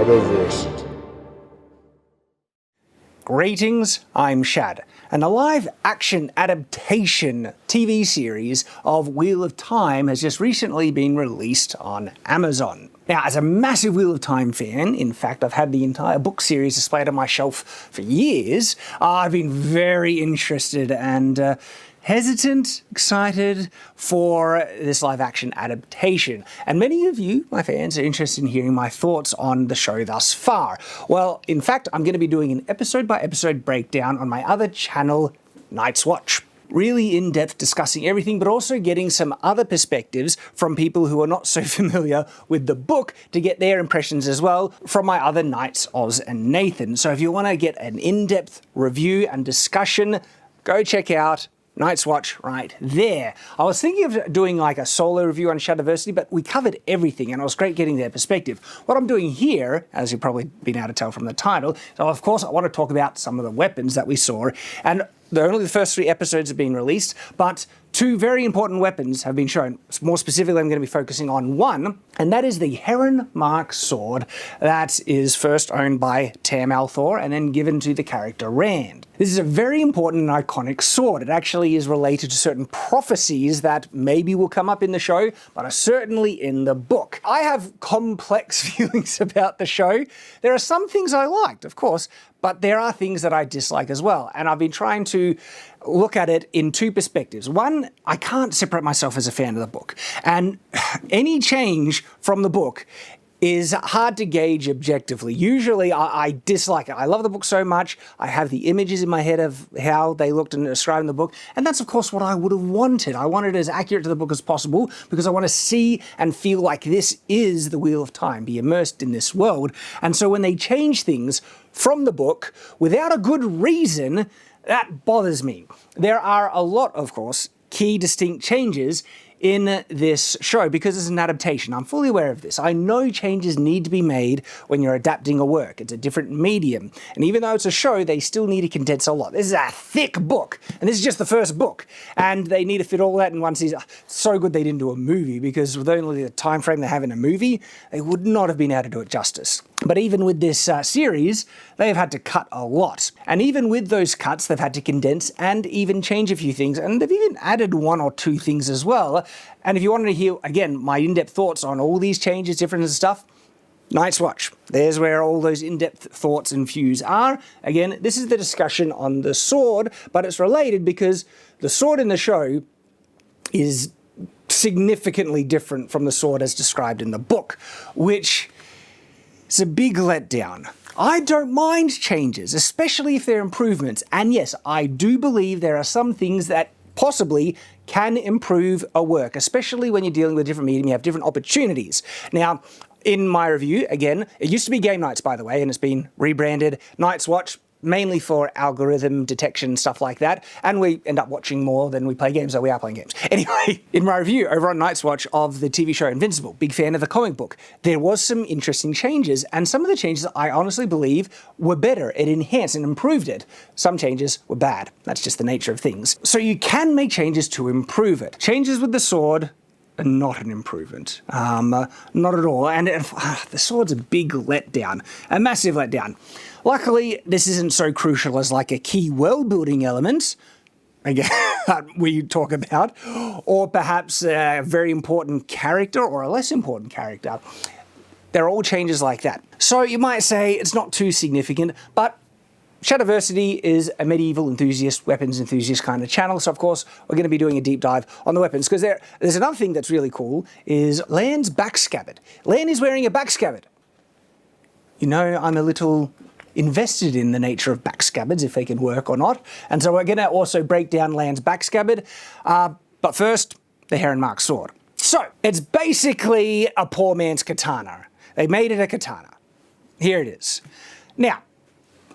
Shadowversed. Greetings, I'm Shad, and a live-action adaptation TV series of Wheel of Time has just recently been released on Amazon. Now, as a massive Wheel of Time fan, in fact, I've had the entire book series displayed on my shelf for years, I've been very interested and hesitant, excited for this live-action adaptation. And many of you, my fans, are interested in hearing my thoughts on the show thus far. Well, in fact, I'm going to be doing an episode-by-episode breakdown on my other channel, Night's Watch. Really in-depth discussing everything, but also getting some other perspectives from people who are not so familiar with the book to get their impressions as well from my other Knights, Oz and Nathan. So if you want to get an in-depth review and discussion, go check out Night's Watch right there. I was thinking of doing like a solo review on Shadowversed, but we covered everything and it was great getting their perspective. What I'm doing here, as you've probably been able to tell from the title, so of course I want to talk about some of the weapons that we saw, and only the first 3 episodes have been released, but 2 very important weapons have been shown. More specifically, I'm going to be focusing on one, and that is the Heron Mark sword that is first owned by Tam Althor and then given to the character Rand. This is a very important and iconic sword. It actually is related to certain prophecies that maybe will come up in the show, but are certainly in the book. I have complex feelings about the show. There are some things I liked, of course, but there are things that I dislike as well. And I've been trying to look at it in 2 perspectives. One, I can't separate myself as a fan of the book. And any change from the book is hard to gauge objectively. Usually I dislike it. I love the book so much. I have the images in my head of how they looked and described in the book. And that's of course what I would have wanted. I wanted it as accurate to the book as possible because I want to see and feel like this is the Wheel of Time, be immersed in this world. And so when they change things from the book without a good reason, that bothers me. There are a lot, of course, key distinct changes in this show because it's an adaptation. I'm fully aware of this. I know changes need to be made when you're adapting a work. It's a different medium. And even though it's a show, they still need to condense a lot. This is a thick book, and this is just the first book. And they need to fit all that in one season. So good they didn't do a movie, because with only the time frame they have in a movie, they would not have been able to do it justice. But even with this series, they have had to cut a lot. And even with those cuts, they've had to condense and even change a few things. And they've even added 1 or 2 things as well. And if you wanted to hear, again, my in-depth thoughts on all these changes, differences and stuff, Night's Watch. There's where all those in-depth thoughts and views are. Again, this is the discussion on the sword, but it's related because the sword in the show is significantly different from the sword as described in the book, which is a big letdown. I don't mind changes, especially if they're improvements. And yes, I do believe there are some things that possibly can improve a work, especially when you're dealing with a different medium, you have different opportunities. Now, in my review, again, it used to be Game Nights, by the way, and it's been rebranded Night's Watch, mainly for algorithm detection, stuff like that, and we end up watching more than we play games, so we are playing games. Anyway, in my review over on Night's Watch of the TV show Invincible, big fan of the comic book, there was some interesting changes, and some of the changes I honestly believe were better. It enhanced and improved it. Some changes were bad. That's just the nature of things. So you can make changes to improve it. Changes with the sword are not an improvement. Not at all. And the sword's a big letdown, a massive letdown. Luckily, this isn't so crucial as like a key world-building element, again, we talk about, or perhaps a very important character or a less important character. They're all changes like that. So you might say it's not too significant, but Shadowversed is a medieval enthusiast, weapons enthusiast kind of channel, so of course we're going to be doing a deep dive on the weapons, because there's another thing that's really cool, is Lan's back scabbard. Lan is wearing a back scabbard. You know, I'm a little invested in the nature of back scabbards, if they can work or not, and so we're going to also break down Lan's back scabbard, but first, the Heron Mark sword. So, it's basically a poor man's katana. They made it a katana. Here it is. Now,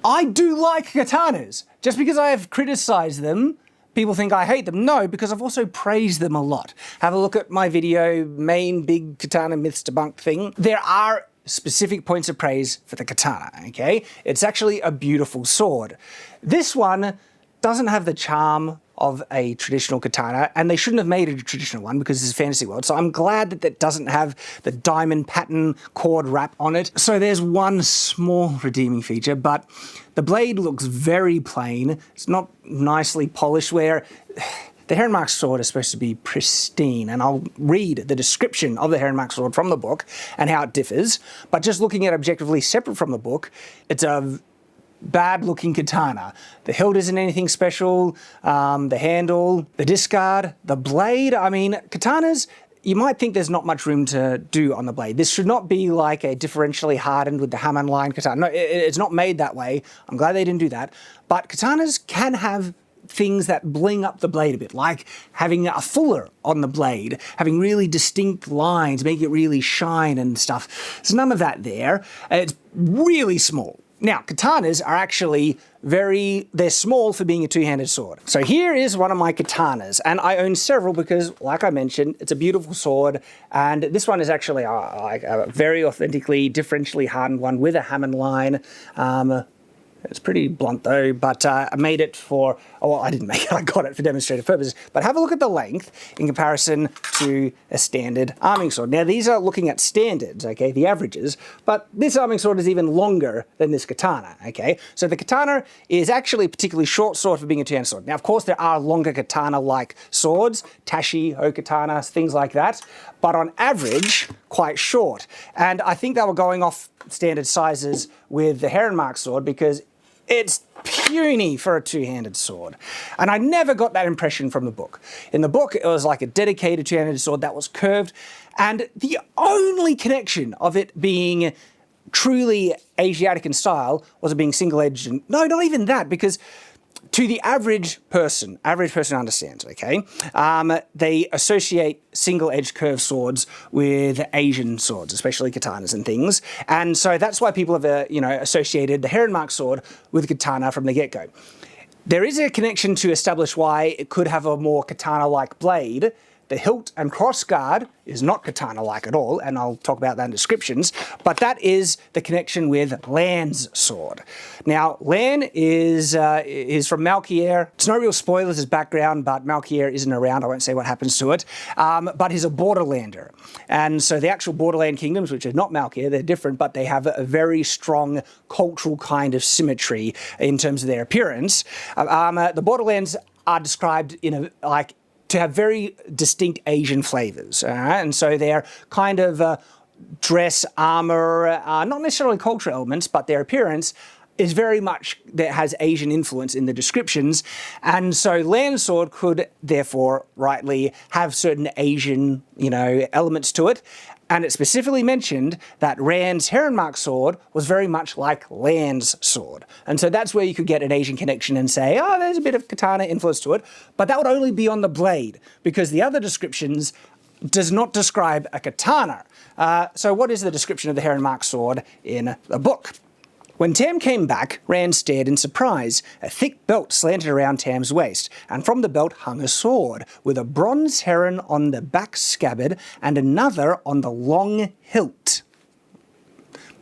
I do like katanas. Just because I have criticized them, people think I hate them. No, because I've also praised them a lot. Have a look at my video, main big katana myths debunked thing. There are specific points of praise for the katana, okay? It's actually a beautiful sword. This one doesn't have the charm of a traditional katana, and they shouldn't have made it a traditional one because it's a fantasy world. So I'm glad that that doesn't have the diamond pattern cord wrap on it. So there's one small redeeming feature, but the blade looks very plain. It's not nicely polished, where the Heron Mark sword is supposed to be pristine, and I'll read the description of the Heron Mark sword from the book and how it differs. But just looking at it objectively separate from the book, it's a bad-looking katana. The hilt isn't anything special, the handle, the discard, the blade. I mean, katanas, you might think there's not much room to do on the blade. This should not be like a differentially hardened with the hammer and line katana. No, it's not made that way. I'm glad they didn't do that. But katanas can have things that bling up the blade a bit, like having a fuller on the blade, having really distinct lines, make it really shine and stuff. There's none of that there. It's really small. Now, katanas are actually they're small for being a two-handed sword. So here is one of my katanas, and I own several because, like I mentioned, it's a beautiful sword, and this one is actually like a very authentically differentially hardened one with a hammer line. It's pretty blunt though, but I made it for, oh, well, I didn't make it, I got it for demonstrative purposes. But have a look at the length in comparison to a standard arming sword. Now, these are looking at standards, okay, the averages, but this arming sword is even longer than this katana, okay? So the katana is actually a particularly short sword for being a two-handed sword. Now, of course, there are longer katana-like swords, tashi, ho-katanas, things like that, but on average, quite short. And I think they were going off standard sizes with the Heron Mark sword because it's puny for a two-handed sword. And I never got that impression from the book. In the book, it was like a dedicated two-handed sword that was curved, and the only connection of it being truly Asiatic in style was it being single-edged. And no, not even that, because to the average person understands, okay? They associate single-edged curved swords with Asian swords, especially katanas and things. And so that's why people have, associated the Heron Mark sword with katana from the get-go. There is a connection to establish why it could have a more katana-like blade. The hilt and crossguard is not katana-like at all, and I'll talk about that in descriptions, but that is the connection with Lan's sword. Now, Lan is from Malkier. It's no real spoilers, his background, but Malkier isn't around. I won't say what happens to it. But he's a Borderlander. And so the actual Borderland kingdoms, which are not Malkier, they're different, but they have a very strong cultural kind of symmetry in terms of their appearance. The Borderlands are described to have very distinct Asian flavors, all right? And so they're kind of dress, armor, not necessarily cultural elements, but their appearance is very much, that has Asian influence in the descriptions. And so Lan's sword could therefore rightly have certain Asian, elements to it. And it specifically mentioned that Rand's Heron Mark sword was very much like Lan's sword. And so that's where you could get an Asian connection and say, oh, there's a bit of katana influence to it. But that would only be on the blade, because the other descriptions does not describe a katana. So what is the description of the Heron Mark sword in the book? When Tam came back, Rand stared in surprise. A thick belt slanted around Tam's waist, and from the belt hung a sword, with a bronze heron on the back scabbard and another on the long hilt.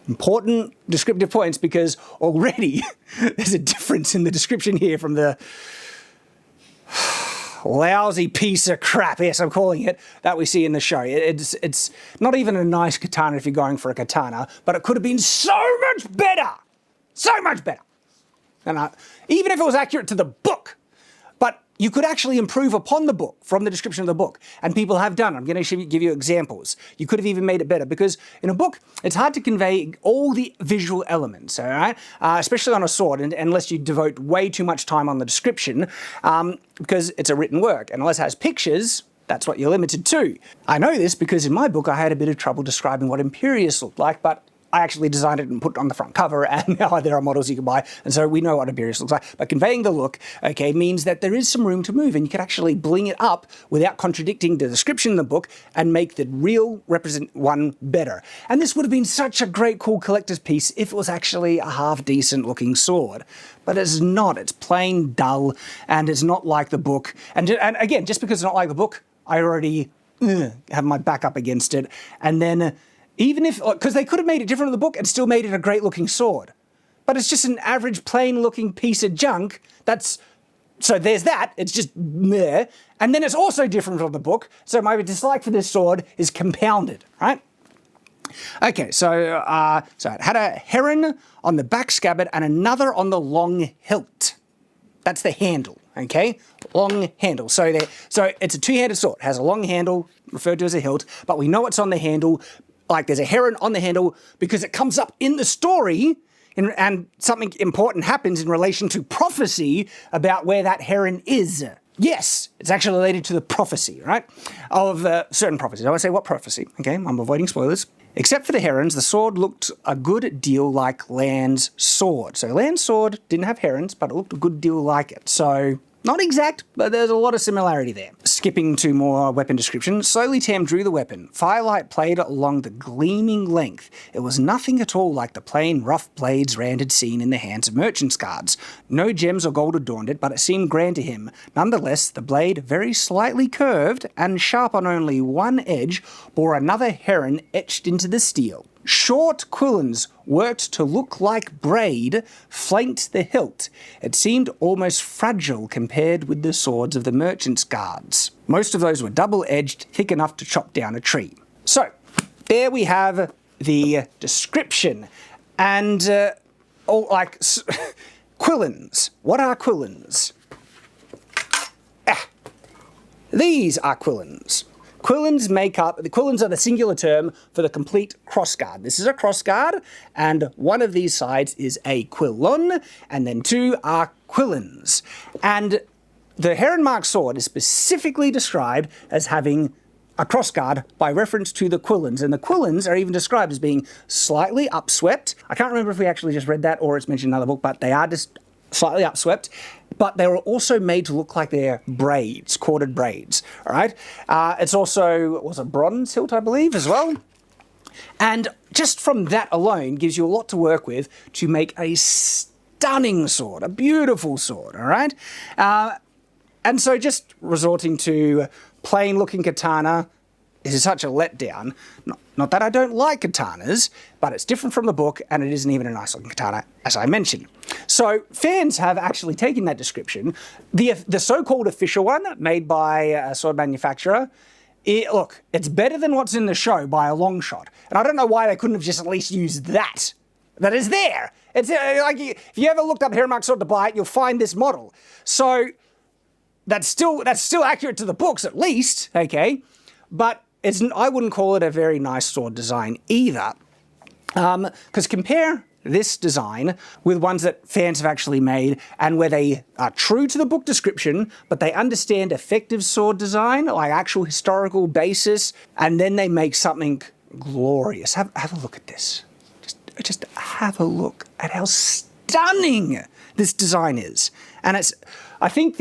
Important descriptive points, because already there's a difference in the description here from the lousy piece of crap, yes, I'm calling it, that we see in the show. It's not even a nice katana if you're going for a katana, but it could have been so much better. So much better. And even if it was accurate to the book. But you could actually improve upon the book from the description of the book. And people have done. I'm going to give you examples. You could have even made it better, because in a book, it's hard to convey all the visual elements, all right? Especially on a sword, unless you devote way too much time on the description, because it's a written work. And unless it has pictures, that's what you're limited to. I know this because in my book, I had a bit of trouble describing what Imperius looked like, but I actually designed it and put it on the front cover, and now there are models you can buy, and so we know what Imperius looks like. But conveying the look, okay, means that there is some room to move, and you can actually bling it up without contradicting the description in the book and make the real represent one better. And this would have been such a great, cool collector's piece if it was actually a half-decent looking sword. But it's not. It's plain dull, and it's not like the book. And again, just because it's not like the book, I already have my back up against it. And then even if, because they could have made it different in the book and still made it a great looking sword. But it's just an average plain looking piece of junk that's So there's that, it's just there. And then it's also different from the book, so my dislike for this sword is compounded, right? Okay, so it had a heron on the back scabbard and another on the long hilt. That's the handle, okay? Long handle. So it's a two-handed sword. It has a long handle, referred to as a hilt, but we know it's on the handle, like there's a heron on the handle because it comes up in the story and something important happens in relation to prophecy about where that heron is. Yes, it's actually related to the prophecy, right? Of certain prophecies. I won't say what prophecy, okay? I'm avoiding spoilers. Except for the herons, the sword looked a good deal like Lan's sword. So Lan's sword didn't have herons, but it looked a good deal like it. So, not exact, but there's a lot of similarity there. Skipping to more weapon description, slowly Tam drew the weapon. Firelight played along the gleaming length. It was nothing at all like the plain, rough blades Rand had seen in the hands of merchants' guards. No gems or gold adorned it, but it seemed grand to him. Nonetheless, the blade, very slightly curved and sharp on only one edge, bore another heron etched into the steel. Short quillons, worked to look like braid, flanked the hilt. It seemed almost fragile compared with the swords of the merchants' guards. Most of those were double-edged, thick enough to chop down a tree. So, there we have the description. And, quillons. What are quillons? These are quillons. Quillons are the singular term for the complete crossguard. This is a crossguard, and one of these sides is a quillon, and then two are quillons. And the heron-marked sword is specifically described as having a crossguard by reference to the quillons, and the quillons are even described as being slightly upswept. I can't remember if we actually just read that or it's mentioned in another book, but they are just slightly upswept, but they were also made to look like they're braids, corded braids, all right? It's also, was a bronze hilt, I believe, as well. And just from that alone gives you a lot to work with to make a stunning sword, a beautiful sword, all right? And so just resorting to plain-looking katana is such a letdown. Not that I don't like katanas, but it's different from the book, and it isn't even a nice-looking katana, as I mentioned. So fans have actually taken that description, the so-called official one made by a sword manufacturer. Look, it's better than what's in the show by a long shot, and I don't know why they couldn't have just at least used that. That is there. It's like if you ever looked up heron-marked sword to buy it, you'll find this model. So that's still accurate to the books at least, okay? But I wouldn't call it a very nice sword design either. Because compare this design with ones that fans have actually made and where they are true to the book description, but they understand effective sword design, like actual historical basis, and then they make something glorious. Have a look at this. Just have a look at how stunning this design is. And I think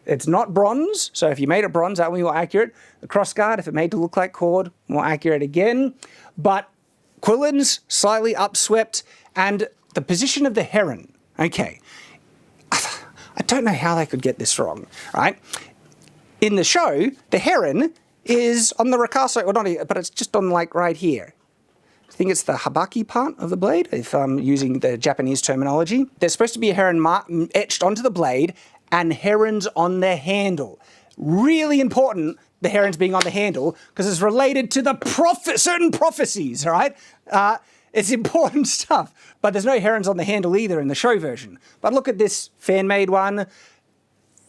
it's not bronze, so if you made it bronze, that would be more accurate. The crossguard, if it made to look like cord, more accurate again. But quillons, slightly upswept, and the position of the heron. Okay, I don't know how they could get this wrong, right? In the show, the heron is on the ricasso, or not, but it's just on like right here. I think it's the habaki part of the blade, if I'm using the Japanese terminology. There's supposed to be a heron etched onto the blade, and herons on the handle. Really important, the herons being on the handle, because it's related to the certain prophecies, all right? It's important stuff. But there's no herons on the handle either in the show version. But look at this fan-made one.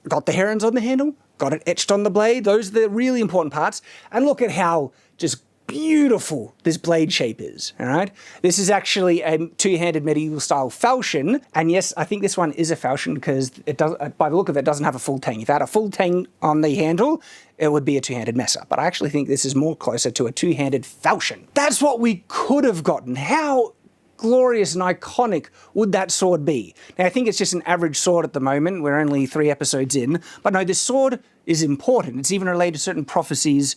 Got the herons on the handle, got it etched on the blade. Those are the really important parts. And look at how just beautiful this blade shape is, all right? This is actually a two-handed medieval style falchion, and yes, I think this one is a falchion because it does, by the look of it, doesn't have a full tang. If it had a full tang on the handle, it would be a two-handed mess-up, but I actually think this is more closer to a two-handed falchion. That's what we could have gotten. How glorious and iconic would that sword be? Now, I think it's just an average sword at the moment. We're only 3 episodes in, but no, this sword is important. It's even related to certain prophecies.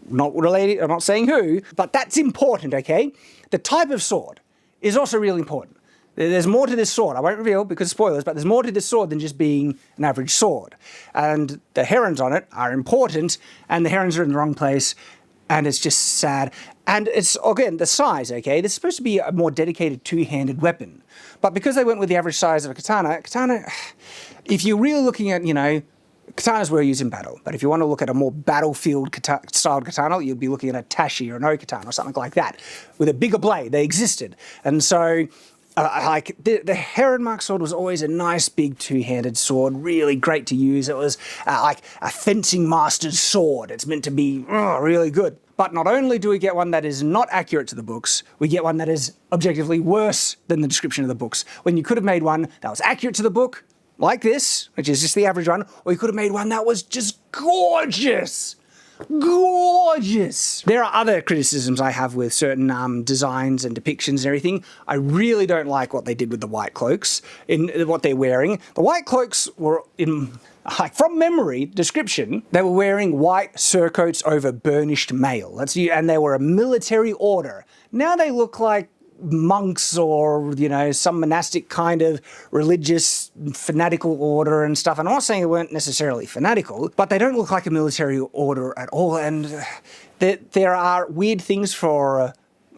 Not related, I'm not saying who, but that's important, okay? The type of sword is also really important. There's more to this sword. I won't reveal because of spoilers, but there's more to this sword than just being an average sword. And the herons on it are important, and the herons are in the wrong place, and it's just sad. And it's, again, the size, okay? This is supposed to be a more dedicated two-handed weapon. But because they went with the average size of a katana, if you're really looking at, katanas were used in battle, but if you want to look at a more battlefield-styled katana, you'd be looking at a tashi or an o-katana or something like that, with a bigger blade. They existed. And so, the Heron Mark sword was always a nice big two-handed sword, really great to use. It was like a fencing master's sword. It's meant to be really good. But not only do we get one that is not accurate to the books, we get one that is objectively worse than the description of the books. When you could have made one that was accurate to the book, like this, which is just the average one, or you could have made one that was just gorgeous. Gorgeous! There are other criticisms I have with certain designs and depictions and everything. I really don't like what they did with the white cloaks, in what they're wearing. The white cloaks were from memory, description, they were wearing white surcoats over burnished mail. And they were a military order. Now they look like monks or, some monastic kind of religious fanatical order and stuff. And I'm not saying they weren't necessarily fanatical, but they don't look like a military order at all. And there are weird things for,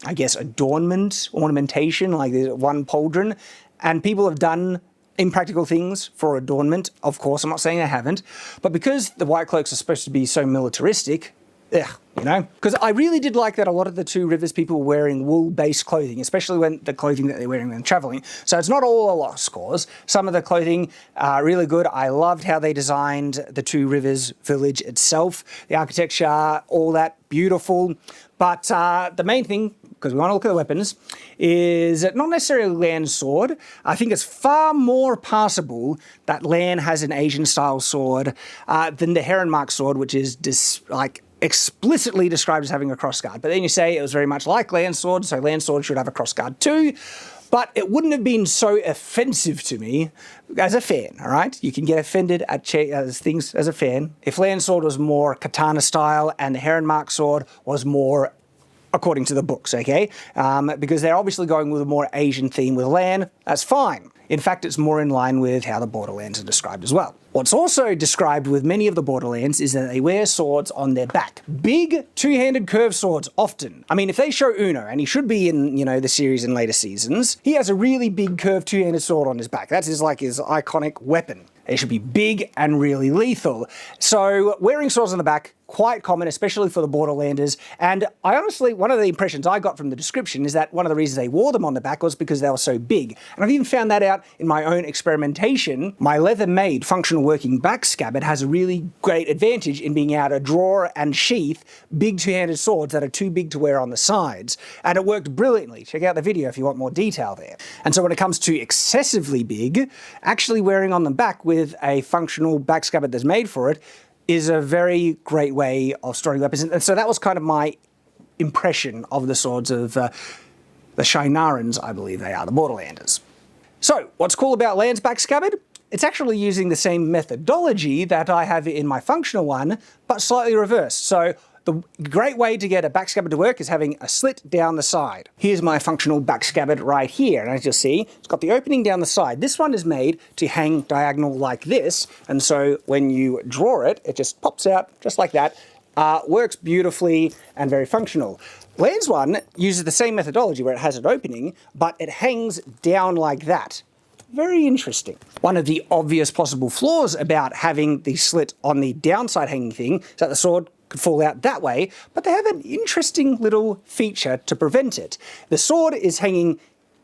ornamentation, like there's one pauldron. And people have done impractical things for adornment. Of course, I'm not saying they haven't. But because the white cloaks are supposed to be so militaristic, because I really did like that a lot of the Two Rivers people were wearing wool-based clothing, especially when the clothing that they're wearing when traveling. So it's not all a lost cause. Some of the clothing are really good. I loved how they designed the Two Rivers village itself, the architecture, all that, beautiful. But the main thing, because we want to look at the weapons, is not necessarily Lan's sword. I think it's far more passable that Lan has an Asian-style sword than the Heron Mark sword, which is explicitly described as having a crossguard. But then you say it was very much like Lan's sword, so Lan's sword should have a crossguard too. But it wouldn't have been so offensive to me as a fan, all right? You can get offended at things as a fan. If Lan's sword was more katana style and the Heron Mark sword was more according to the books, okay? Because they're obviously going with a more Asian theme with Lan, that's fine. In fact, it's more in line with how the Borderlands are described as well. What's also described with many of the Borderlands is that they wear swords on their back. Big, two-handed curved swords, often. I mean, if they show Uno, and he should be in, the series in later seasons, he has a really big curved two-handed sword on his back. That's his iconic weapon. They should be big and really lethal. So wearing swords on the back, quite common, especially for the Borderlanders. And I honestly, one of the impressions I got from the description is that one of the reasons they wore them on the back was because they were so big. And I've even found that out in my own experimentation. My leather-made functional working back scabbard has a really great advantage in being able to draw and sheath big two-handed swords that are too big to wear on the sides. And it worked brilliantly. Check out the video if you want more detail there. And so when it comes to excessively big, actually wearing on the back with a functional back scabbard that's made for it is a very great way of storing weapons. And so that was kind of my impression of the swords of the Shinarans, I believe they are, the Borderlanders. So, what's cool about Lan's back scabbard? It's actually using the same methodology that I have in my functional one, but slightly reversed. So, the great way to get a back scabbard to work is having a slit down the side. Here's my functional back scabbard right here, and as you'll see, it's got the opening down the side. This one is made to hang diagonal like this, and so when you draw it, it just pops out just like that. Works beautifully and very functional. Lan's one uses the same methodology where it has an opening, but it hangs down like that. Very interesting. One of the obvious possible flaws about having the slit on the downside hanging thing is that the sword could fall out that way, but they have an interesting little feature to prevent it. The sword is hanging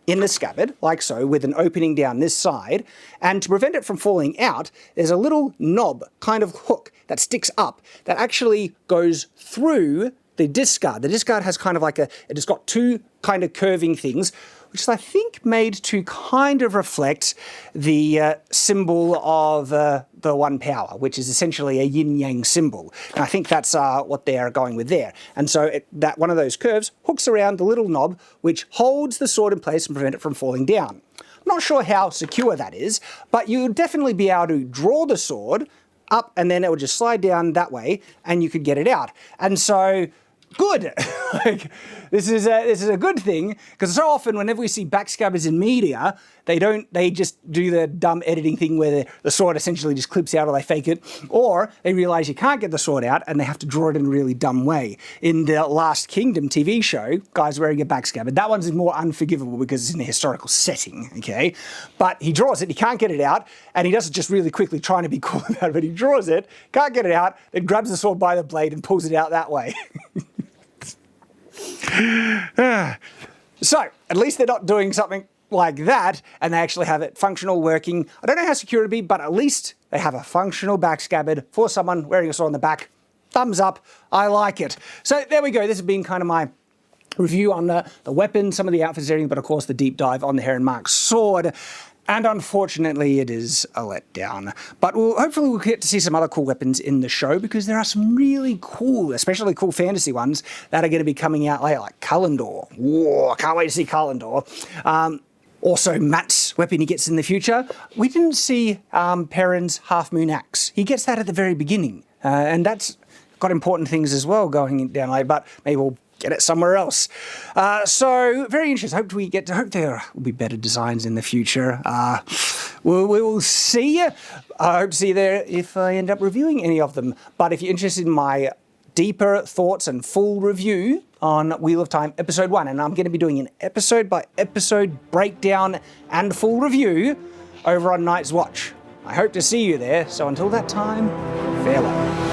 in the scabbard, like so, with an opening down this side, and to prevent it from falling out, there's a little knob, kind of hook, that sticks up, that actually goes through the discard. The discard has kind of like it's got two kind of curving things, which is, I think, made to kind of reflect the symbol of the one power, which is essentially a yin-yang symbol. And I think that's what they're going with there. And so that one of those curves hooks around the little knob, which holds the sword in place and prevent it from falling down. I'm not sure how secure that is, but you'll definitely be able to draw the sword up and then it would just slide down that way and you could get it out. And so good. Like, this is a good thing, because so often whenever we see backscabbers in media, they just do the dumb editing thing where the sword essentially just clips out or they fake it, or they realize you can't get the sword out and they have to draw it in a really dumb way. In the Last Kingdom TV show, guy's wearing a backscabbard. That one's more unforgivable because it's in a historical setting, okay? But he draws it, he can't get it out, and he does it just really quickly trying to be cool about it, but he draws it, can't get it out, then grabs the sword by the blade and pulls it out that way. So, at least they're not doing something like that, and they actually have it functional, working. I don't know how secure it'll be, but at least they have a functional backscabbard for someone wearing a sword on the back. Thumbs up, I like it. So there we go, this has been kind of my review on the weapon, some of the outfits, everything, but of course the deep dive on the Heron Mark sword. And unfortunately, it is a letdown. But hopefully we'll get to see some other cool weapons in the show, because there are some really cool, especially cool fantasy ones, that are going to be coming out later, like Kalendor. Whoa, I can't wait to see Kalendor. Also, Matt's weapon he gets in the future. We didn't see Perrin's Half Moon Axe. He gets that at the very beginning. And that's got important things as well going down later, but maybe we'll get it somewhere else. So very interesting. Hope there will be better designs in the future. We will see. I hope to see you there if I end up reviewing any of them. But if you're interested in my deeper thoughts and full review on Wheel of Time Episode 1, and I'm going to be doing an episode-by-episode breakdown and full review over on Night's Watch. I hope to see you there. So until that time, farewell.